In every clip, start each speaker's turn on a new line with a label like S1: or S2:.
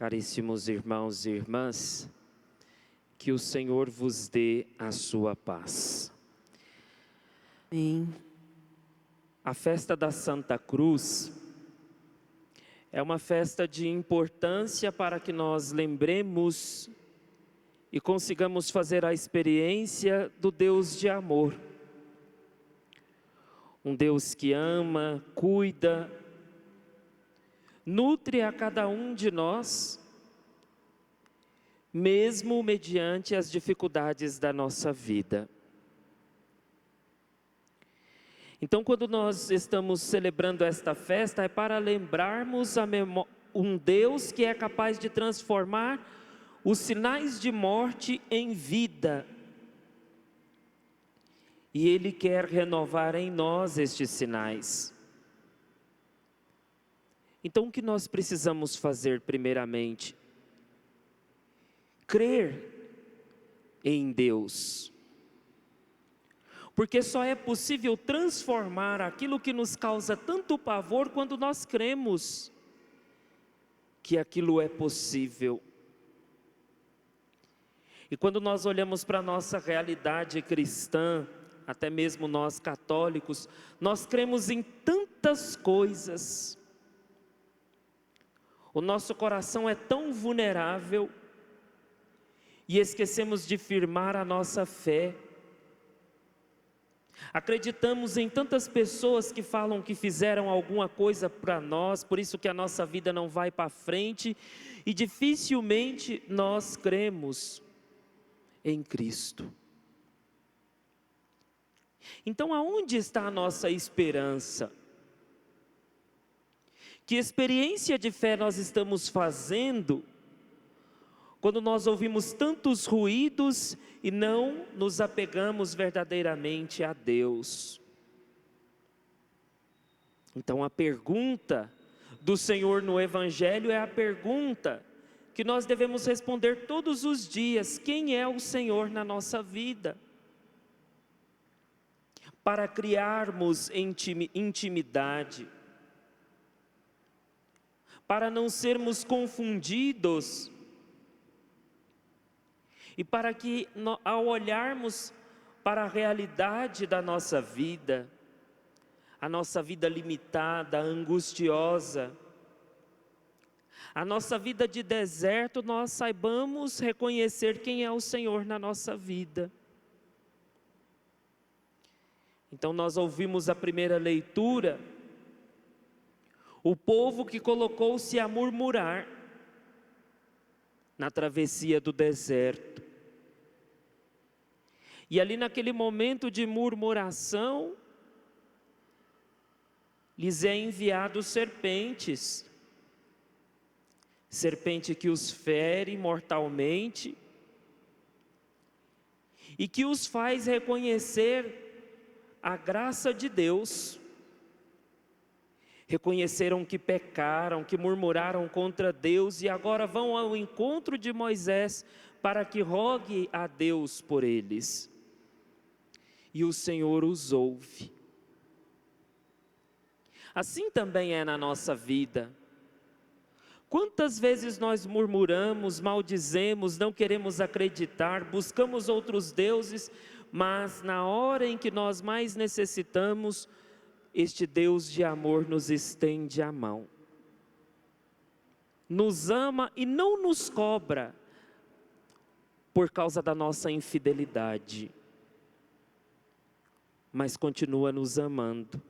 S1: Caríssimos irmãos e irmãs, que o Senhor vos dê a sua paz.
S2: Amém.
S1: A festa da Santa Cruz é uma festa de importância para que nós lembremos e consigamos fazer a experiência do Deus de amor. Um Deus que ama, cuida, nutre a cada um de nós, mesmo mediante as dificuldades da nossa vida. Então, quando nós estamos celebrando esta festa, é para lembrarmos um Deus que é capaz de transformar os sinais de morte em vida. E Ele quer renovar em nós estes sinais. Então, o que nós precisamos fazer primeiramente? Crer em Deus. Porque só é possível transformar aquilo que nos causa tanto pavor quando nós cremos que aquilo é possível. E quando nós olhamos para a nossa realidade cristã, até mesmo nós católicos, nós cremos em tantas coisas. O nosso coração é tão vulnerável e esquecemos de firmar a nossa fé. Acreditamos em tantas pessoas que falam que fizeram alguma coisa para nós, por isso que a nossa vida não vai para frente, e dificilmente nós cremos em Cristo. Então, aonde está a nossa esperança? Que experiência de fé nós estamos fazendo quando nós ouvimos tantos ruídos e não nos apegamos verdadeiramente a Deus? Então, a pergunta do Senhor no Evangelho é a pergunta que nós devemos responder todos os dias: quem é o Senhor na nossa vida? Para criarmos intimidade, para não sermos confundidos, e para que ao olharmos para a realidade da nossa vida, a nossa vida limitada, angustiosa, a nossa vida de deserto, nós saibamos reconhecer quem é o Senhor na nossa vida. Então nós ouvimos a primeira leitura, o povo que colocou-se a murmurar na travessia do deserto. E ali naquele momento de murmuração, lhes é enviado serpentes. Serpente que os fere mortalmente e que os faz reconhecer a graça de Deus. Reconheceram que pecaram, que murmuraram contra Deus e agora vão ao encontro de Moisés para que rogue a Deus por eles. E o Senhor os ouve. Assim também é na nossa vida. Quantas vezes nós murmuramos, maldizemos, não queremos acreditar, buscamos outros deuses, mas na hora em que nós mais necessitamos, este Deus de amor nos estende a mão. Nos ama e não nos cobra por causa da nossa infidelidade, mas continua nos amando.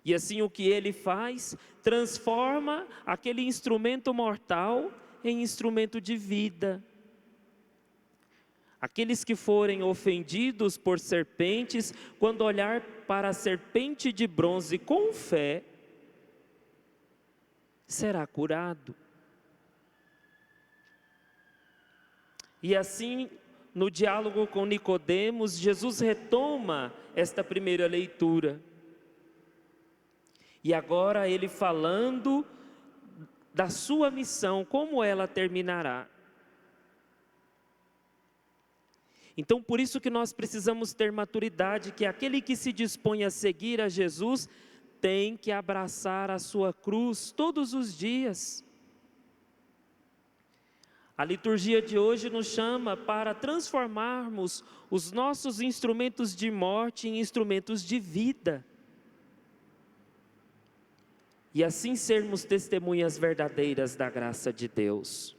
S1: E assim o que Ele faz, transforma aquele instrumento mortal em instrumento de vida. Aqueles que forem ofendidos por serpentes, quando olhar para a serpente de bronze com fé, será curado. E assim, no diálogo com Nicodemos, Jesus retoma esta primeira leitura. E agora ele falando da sua missão, como ela terminará. Então, por isso que nós precisamos ter maturidade, que aquele que se dispõe a seguir a Jesus tem que abraçar a sua cruz todos os dias. A liturgia de hoje nos chama para transformarmos os nossos instrumentos de morte em instrumentos de vida. E assim sermos testemunhas verdadeiras da graça de Deus.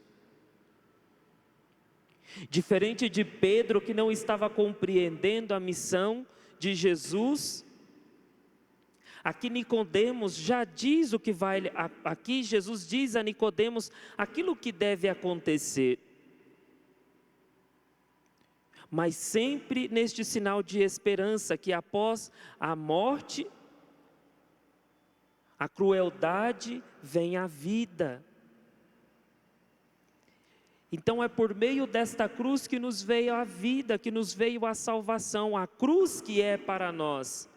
S1: Diferente de Pedro, que não estava compreendendo a missão de Jesus, aqui Nicodemos já diz o que vai, aqui Jesus diz a Nicodemos aquilo que deve acontecer. Mas sempre neste sinal de esperança, que após a morte, a crueldade, vem a vida. Então é por meio desta cruz que nos veio a vida, que nos veio a salvação, a cruz que é para nós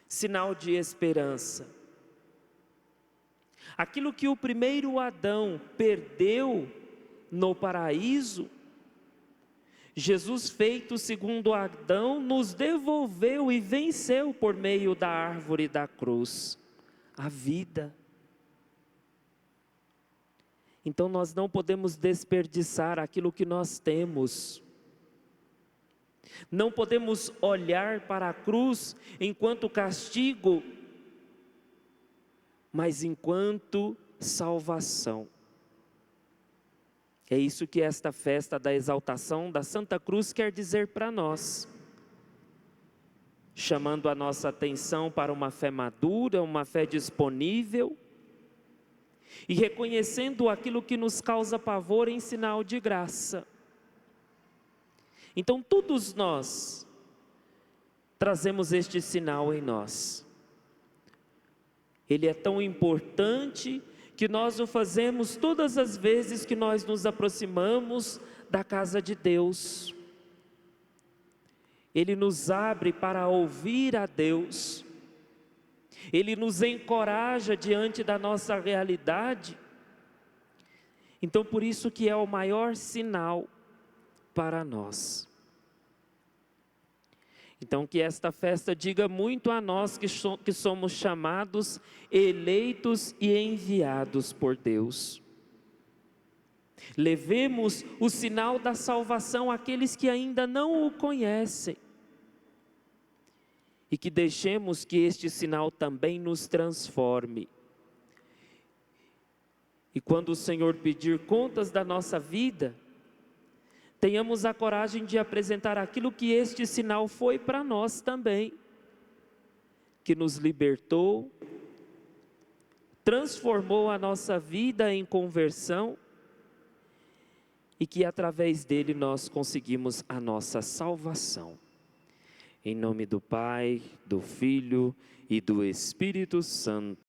S1: sinal de esperança. Aquilo que o primeiro Adão perdeu no paraíso, Jesus, feito segundo Adão, nos devolveu e venceu por meio da árvore da cruz, a vida. Então nós não podemos desperdiçar aquilo que nós temos. Não podemos olhar para a cruz enquanto castigo, mas enquanto salvação. É isso que esta festa da exaltação da Santa Cruz quer dizer para nós. Chamando a nossa atenção para uma fé madura, uma fé disponível, e reconhecendo aquilo que nos causa pavor em sinal de graça. Então todos nós trazemos este sinal em nós. Ele é tão importante que nós o fazemos todas as vezes que nós nos aproximamos da casa de Deus. Ele nos abre para ouvir a Deus. Ele nos encoraja diante da nossa realidade. Então por isso que é o maior sinal para nós. Então que esta festa diga muito a nós que somos chamados, eleitos e enviados por Deus. Levemos o sinal da salvação àqueles que ainda não o conhecem. E que deixemos que este sinal também nos transforme. E quando o Senhor pedir contas da nossa vida, tenhamos a coragem de apresentar aquilo que este sinal foi para nós também. Que nos libertou, transformou a nossa vida em conversão, e que através dele nós conseguimos a nossa salvação. Em nome do Pai, do Filho e do Espírito Santo.